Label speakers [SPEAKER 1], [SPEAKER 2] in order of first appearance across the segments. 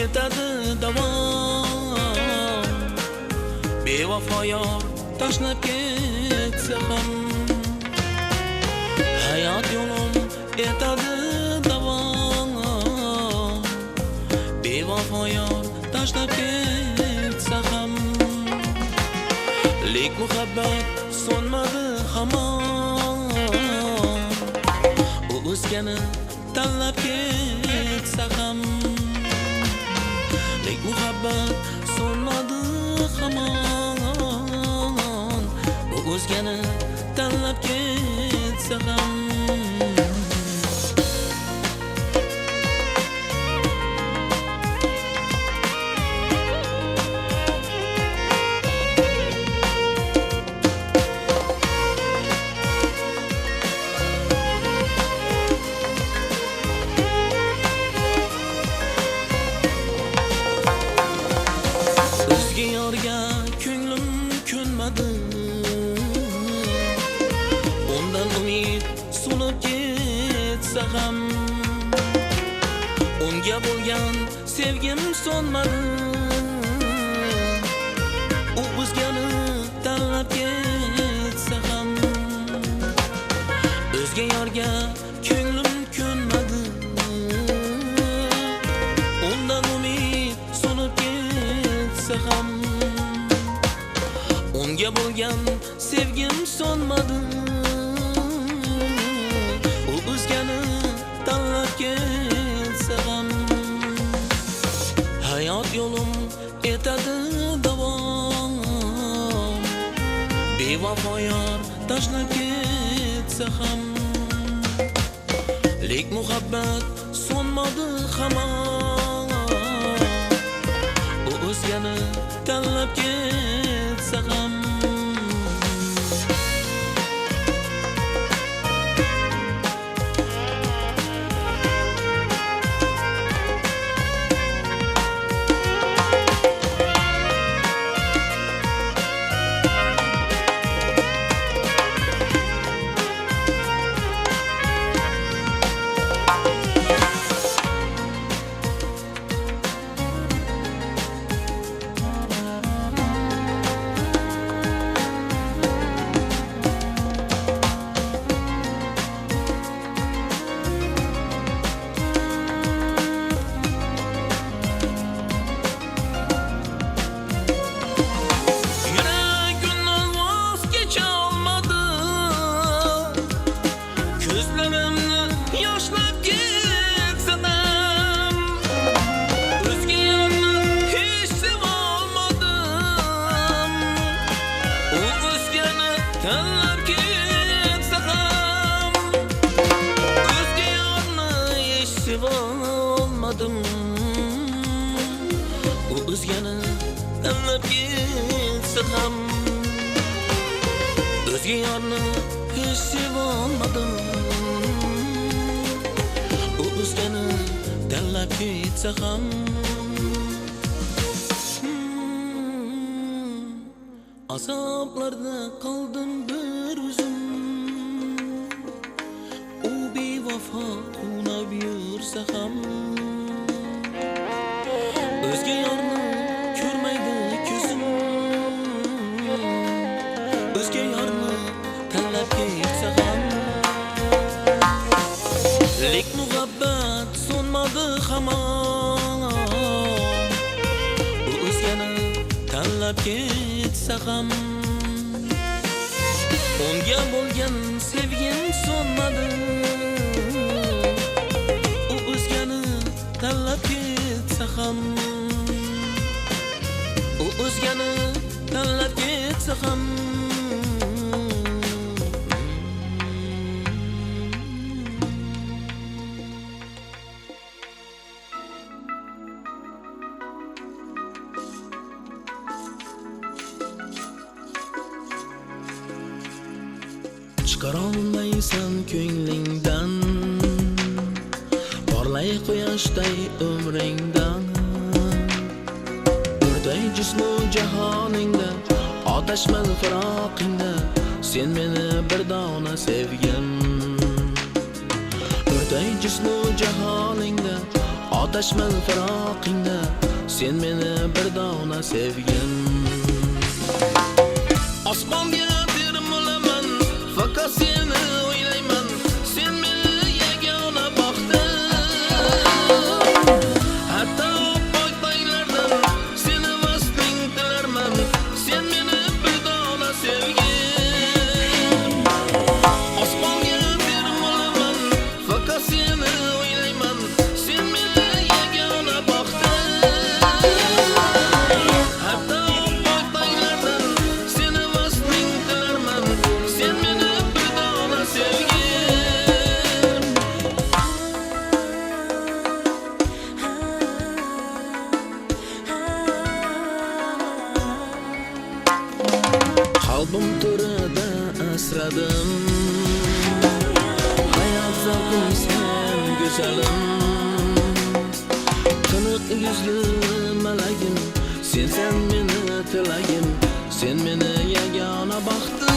[SPEAKER 1] etadi davom. Bevafo yor tashlab ketsa ham, hayot yo'lim etadi davom. Bevafo yor tashlab ketsa ham, lek muhabbat so'nmadi hamon. U o'zgani tanlab ketsa ham, lek muhabbat so'nmadi hamon. U o'zgani tanlab ketsa ham. Yorga ko'nglim ko'nmadi, undan umid so'nib ketsa ham, unga bo'lgan sevgim so'nmadi. U o'zgani tanlab ketsa ham, o'zga yorga ko'nglim ko'nmadi, undan umid so'nib ketsa ham, unga bo'lgan sevgim so'nmadi. U o'zgani tanlab ketsa ham, hayot yo'lim etadi davom. Bevafo yor tashlab ketsa ham, lek muhabbat so'nmadi hamon. U o'zgani tanlab ketsa ham. Tanlab ketsa ham, o'zga yorni hech sevolmadim. U o'zgani tanlab ketsa ham, o'zga yorni hech sevolmadim. U o'zgani tanlab ketsa ham. Azoblarda qoldim bir o'zim, u bevafo unab yursa ham, o'zga yorni ko'rmaydi ko'zim, o'zga yorni tanlab ketsa ham, lek muhabbat so'nmadi hamon. U o'zgani tanlab ketsa ham, unga bo'lgan sevgim so'nmadi. U o'zgani tanlab ketsa ham, u o'zgani tanlab ketsa ham.
[SPEAKER 2] Chiqarolmaysan ko'nglingdan, porlay quyoshday umringdan. Nurday jismu jahoningda, otashmal firoqingda, sen meni bir dona sevgin. Nurday jismu jahoningda, otashmal firoqingda, sen meni bir dona sevgin. Osmonga termilaman, faqat seni o'ylayman, sen meni yagona baxtim. Hatto poytalardan seni vasling tilarman, sen meni bir dona sevgin. Osmonga termilaman, faqat seni o'ylayman, sen meni yagona baxtim. Hatto poytalardan seni vasling tilarman, sen meni bir dona sevgin. Qalbim turida asradim, hayot zavqim sen go'zalim. Tiniq yuzli malagim, sensan meni tilagim, sen meni yagona baxtim.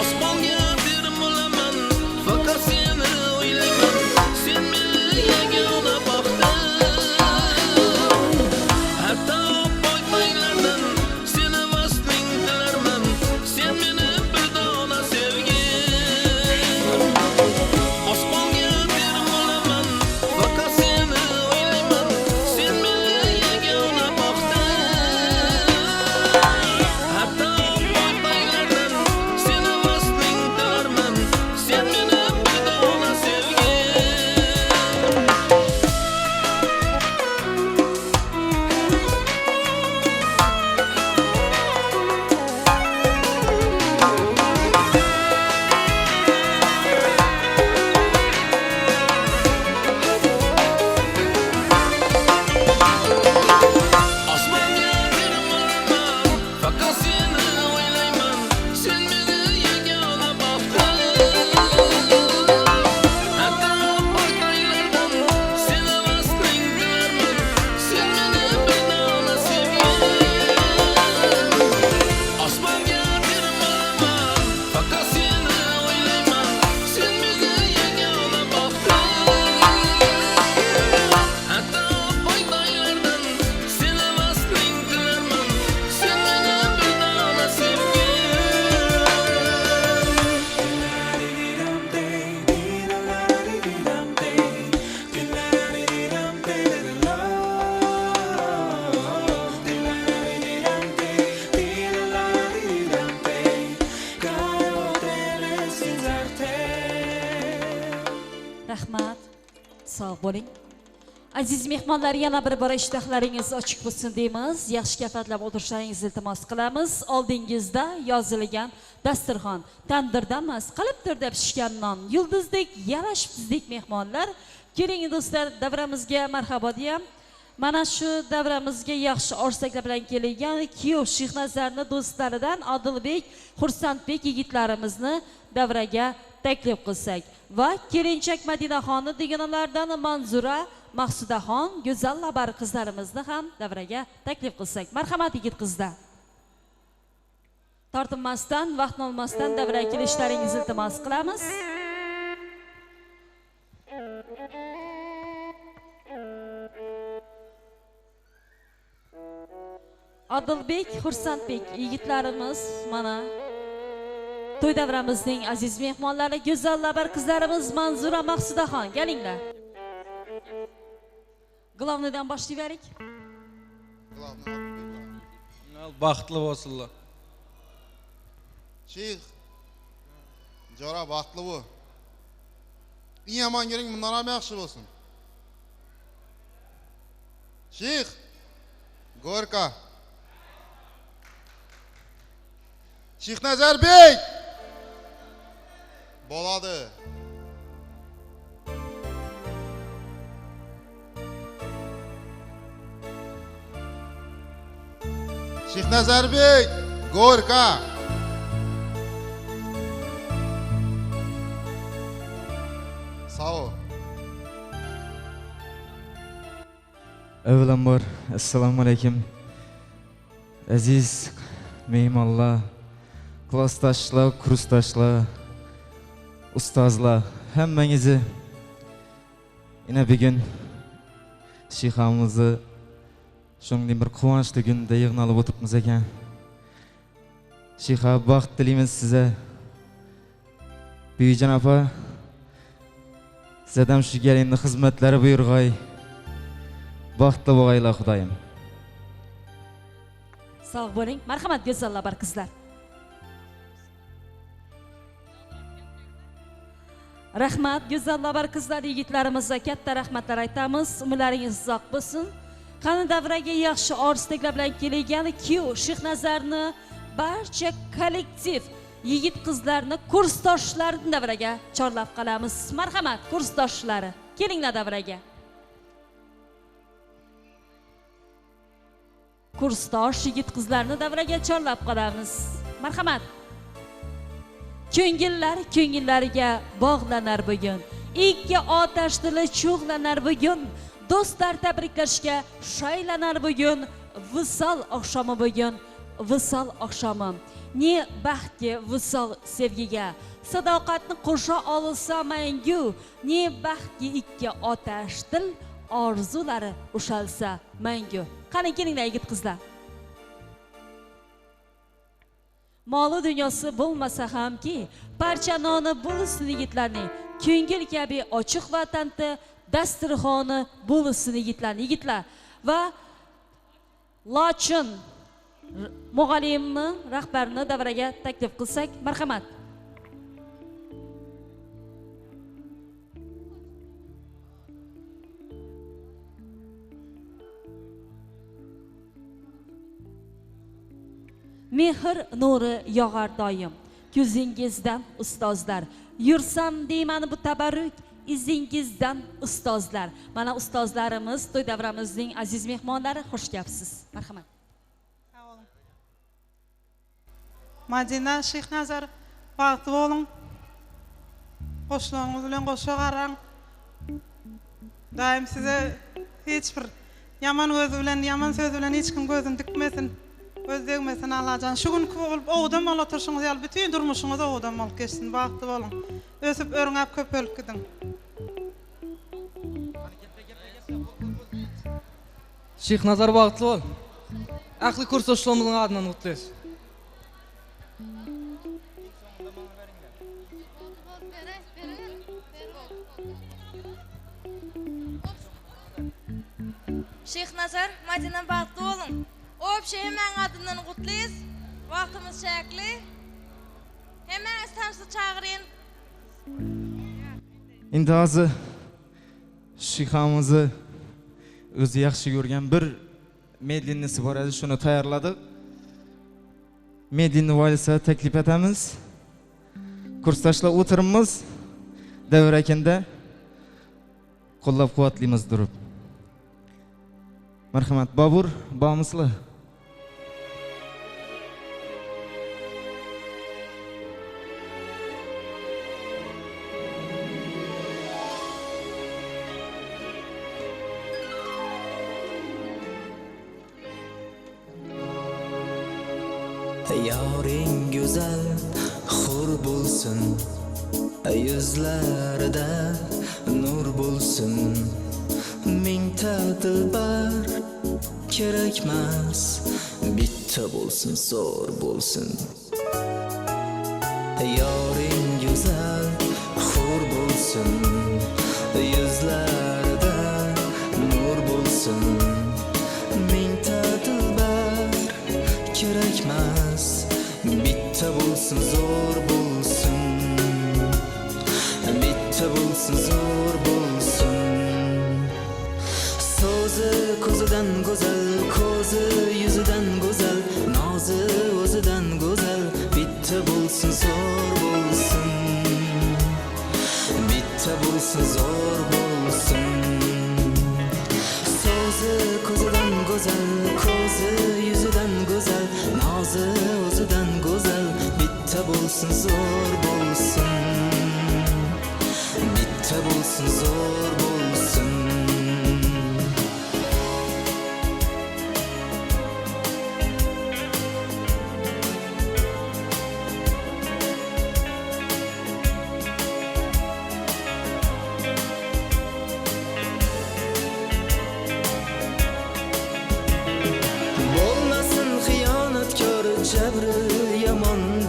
[SPEAKER 2] Osmonga termilaman, faqat seni o'ylayman, sen meni yagona baxtim. Hatto poytalardan seni vasling tilarman, sen meni bir dona sevgin. Osmonga termilaman, faqat seni o'ylayman, sen meni yagona baxtim. Hatto poytalardan seni vasling tilarman, sen meni bir dona sevgin. Osmonga termilaman, faqat seni o'ylayman, sen meni yagona baxtim. Hatto poytalardan seni vasling tilarman, sen meni bir dona sevgin. Osmonga termilaman, faqat seni o'ylayman, sen meni yagona baxtim. Hatto poytalardan seni vasling tilarman, sen meni bir dona sevgin.
[SPEAKER 3] Rahmat. Sog' bo'ling. Aziz mehmonlar, yana bir bora ishtahlaringiz ochiq bo'lsin deymiz. Yaxshi kafatlab o'tirishlaringizni iltimos qilamiz. Oldingizda yozilgan dasturxon, tandirda emas, qalbdirda pishgan non, yulduzdek yarashib tizdik mehmonlar. Keling do'stlar, davramizga marhabo deyam. Mana shu davramizga yaxshi orsaklar bilan kelgan kuyov Shehnazarning do'stlaridan Odilbek, Xursandbek yigitlarimizni davraga taklif qilsak va kelinchak Madinaxonni deganlardan Manzura, Maqsudaxon, go'zal labar qizlarimizni ham davraga taklif qilsak. Marhamat yigit qizlar. Tortinmasdan, vaqtni olmasdan davraga kelishlaringizni iltimos qilamiz. Odilbek, Xursandbek yigitlarimiz mana to'y davramizning aziz mehmonlari, go'zal labar qizlarimiz Manzura, Maqsudaxon, kelinglar. Glavnidan boshlayverik.
[SPEAKER 4] Baxtli bo'lsinlar.
[SPEAKER 5] Sheyx, jora baxtli bo'l. Eng yomon yering bundan ham yaxshi bo'lsin. Sheyx, Gorka. Shehnazarbek. Bo'ladi. Shehnazarbek, Gorka. Sağ ol.
[SPEAKER 6] Avvalambor assalomu alaykum. Aziz mehmonlar, klassdoshlar, kursdoshlar, ustozlar, hammangizni yana bugun Şeyhimizni şunday bir quvonchli kunda yig'nalib o'tiribmiz ekan. Şeyha, baxt tilaymiz size. Büyücan apa, sizdan shu gelinni xizmatlari buyurg'ay. Baxtli bo'lg'aylar Xudoyim.
[SPEAKER 3] Sog' bo'ling. Marhamat, go'zallar, bar qizlar. Rahmat, go'zallar, bar qizlar, yigitlarimizga katta rahmatlar aytamiz. Umrlaringiz uzoq bo'lsin. Qani davraga yaxshi orzular bilan kelgan Q Shehnazarni barcha kollektiv yigit qizlarni kursdoshlarini davraga chorlab qolamiz. Marhamat, kursdoshlari, kelinglar davraga. Kursdosh yigit qizlarni davraga chorlab qolamiz. Marhamat. Ko'ngillar ko'ngillariga bog'lanar bugun. Ikki otash dili cho'g'lanar bugun. Do'stlar tabriklashga shaylanar bugun. Visol oqshomi bugun. Visol oqshomi. Ne baxtga, visol sevgiga. Sadoqatni qo'sha olsa mangu. Ne baxtga ikki otash dil orzulari ushalsa mangu. Qani kelinglar yigit qizlar. Moli dunyosi bo'lmasa hamki, parcha noni bo'lsin yigitlarning. Ko'ngil kabi ochiq vatanni dasturxoni bo'lsin yigitlarning. Yigitlar va Lochin muallimni rahbarni davraga taklif qilsak, marhamat. Mehr nuri yog'ar doim ko'zingizdan ustozlar. Yursam deyman bu tabarruk izingizdan ustozlar. Mana ustozlarimiz to'y davramizning aziz mehmonlari, xush kelibsiz. Marhamat.
[SPEAKER 7] Madina Shehnazar, baxtli bo'lin. Qo'shlarınız bilan qo'sha qarang. Daim size hech bir yaman o'zi bilan, yaman so'z bilan hech kim ko'zini tikmesin. Özdeğmesin Allah'can. Şu gün oğudam ol oturşunuz yal bütün durmuşunuz oğudam ol geçsin. Baktı olun. Ösüp örüngap köpölük gidin.
[SPEAKER 4] Shehnazar baxtli ol. Aqli kursdoshlarımızın adından qutluyuz.
[SPEAKER 8] Shehnazar, Madina baxtli olun. Opşe hemen adından kutluyuz. Vaktimiz çekli. Hemen istansı çağırın.
[SPEAKER 6] Endi hozir Sheyxamizni o'zi yaxshi ko'rgan bir medlinisi bor edi, shuni tayyorladik. Medlinni valsa taklif etamiz. Kursdoshlar o'tirimiz. Davrakanda qo'llab-quvvatlaymiz durib. Marhamat, Bobur, bormisizlar?
[SPEAKER 1] Yoring güzel, hur bulsun, yüzlerinde nur bulsun. Mingta dilbar kerakmas, bitta bulsun, zor bulsun. Yoring güzel, hur bulsun, yüzlerinde nur bulsun. Mingta dilbar kerakmas, bitta bulsun, zor bulsun. Bitta bulsun, zor bulsun. So'zi ko'zidan go'zal, ko'zi yuzidan go'zal, nozi o'zidan go'zal, bitta bo'lsin, zo'r bo'lsin. Bitta bo'lsin, zo'r bo'lsin. So'zi ko'zidan go'zal, ko'zi yuzidan go'zal, nozi o'zidan go'zal, bitta bo'lsin, zo'r bo'lsin. Bitta bo'lsin, zo'r bo'lsin.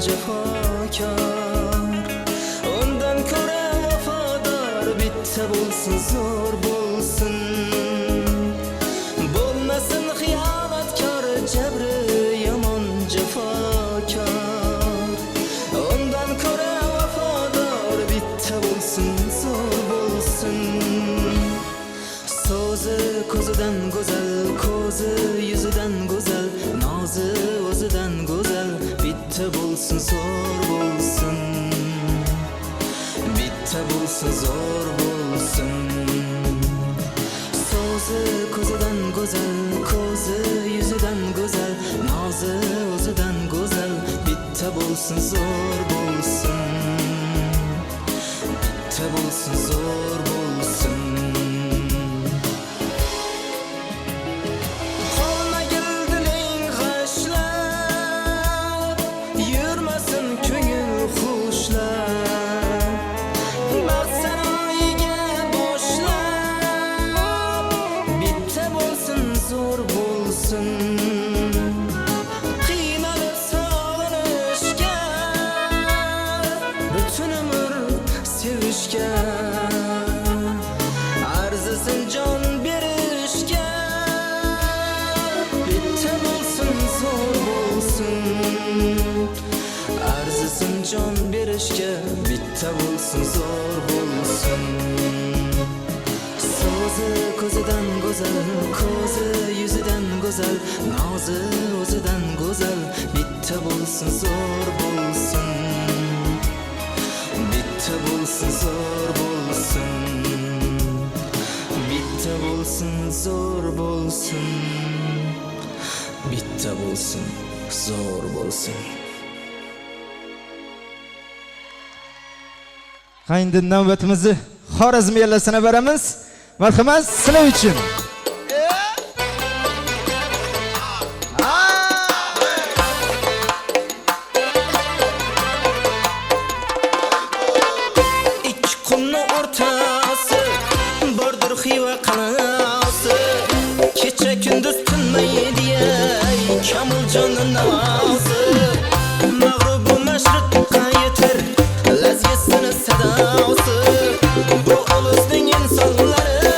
[SPEAKER 2] cefakar. Ondan ko'ra vafodor bitta bo'lsin, zo'r bo'lsin. Bo'lmasin xiyanatkor, jabri yomon cefakor. Ondan ko'ra vafodor bitta bo'lsin, zo'r bo'lsin. So'zi ko'zidan go'zal, ko'zi yuzidan go'zal, nozi o'zidan go'zal, bitta bo'lsin, zo'r bo'lsin. Bitta bo'lsin, zo'r bo'lsin. So'zi ko'zidan go'zal, ko'zi yuzidan go'zal, nozi o'zidan go'zal, bitta bo'lsin, zo'r bo'lsin. Bitta bo'lsin, zo'r bo'lsin. Arzisin jon berishga, bitta bo'lsin, zo'r bo'lsin. Arzisin jon berishga, bitta bo'lsin, zo'r bo'lsin. So'zi ko'zidan go'zal, ko'zi yuzidan go'zal, nozi o'zidan go'zal, bitta bo'lsin, zo'r bo'lsin. Bitta bo'lsin, zo'r bo'lsin. Bitta bo'lsin, zo'r bo'lsin. Bitta bo'lsin, zo'r bo'lsin.
[SPEAKER 6] Qayndi navbatimizni Xorazm yellasini beramiz. Marhamat, sizlar uchun.
[SPEAKER 2] Ikki qumni o'rtasi, bordir xiva qanasi. Kecha kunduz tinmaydi, Kamoljonning navosi. Mag'rub mashriqqa yetar, lazgisini sadosi. Bu olisning insonlari,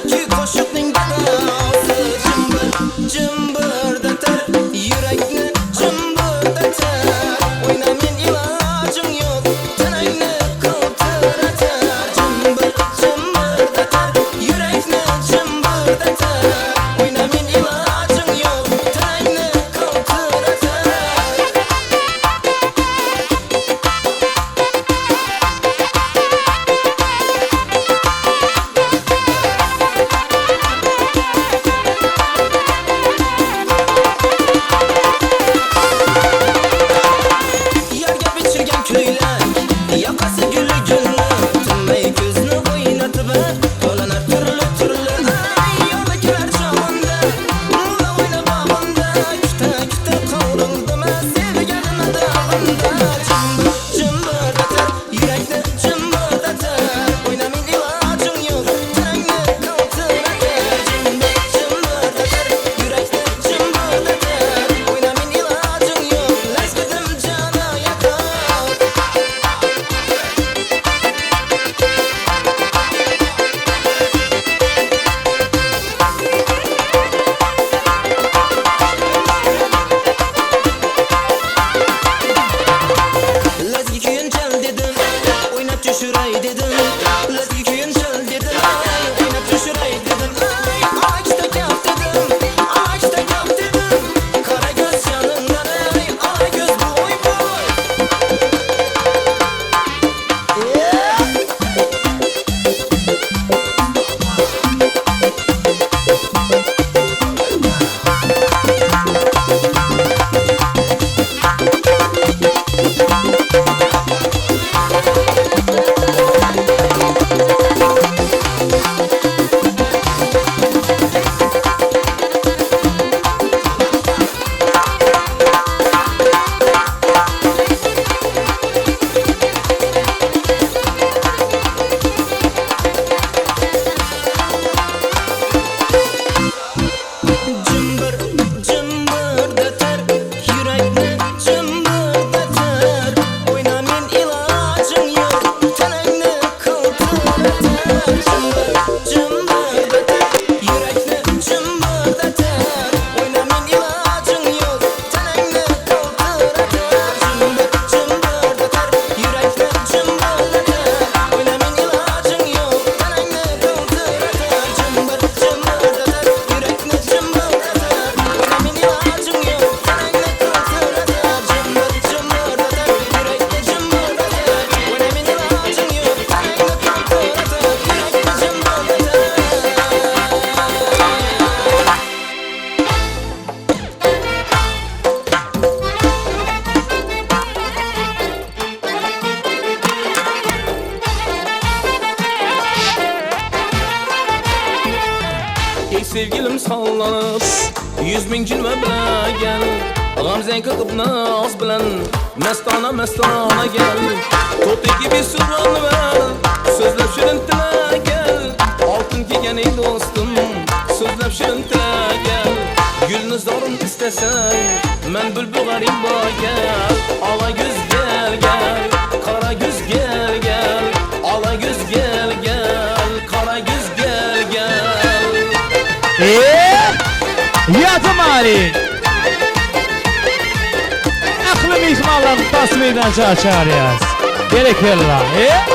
[SPEAKER 2] ki qo'shiqning badosi. Jimbir, jimbirdatar, yurakni jimbirdatar. O'ynamin ilojim yo'q, tanangni qaltiratar. Jimbir, jimbirdatar, yurakni jimbirdatar. O'ynamin ilojim yo'q, tanangni qaltiratar. Ey sevgilim sallanıp 100.000 cilve bilen gel Gamzen kıtıp naz bilen Mestana gel Toteki bir sırrını ver Sözlep şirin tile gel Altın kiygen ey dostum Sözlep şirin tile gel Gülünü zorun istesen Men bülbül gariba gel Ala göz gel gel Kara göz gel gel Ala göz gel gel Kara göz gel gel
[SPEAKER 6] Yatım Ali. Aklı mihmallarını tasvirden çağırıyaz. Gerek verirler.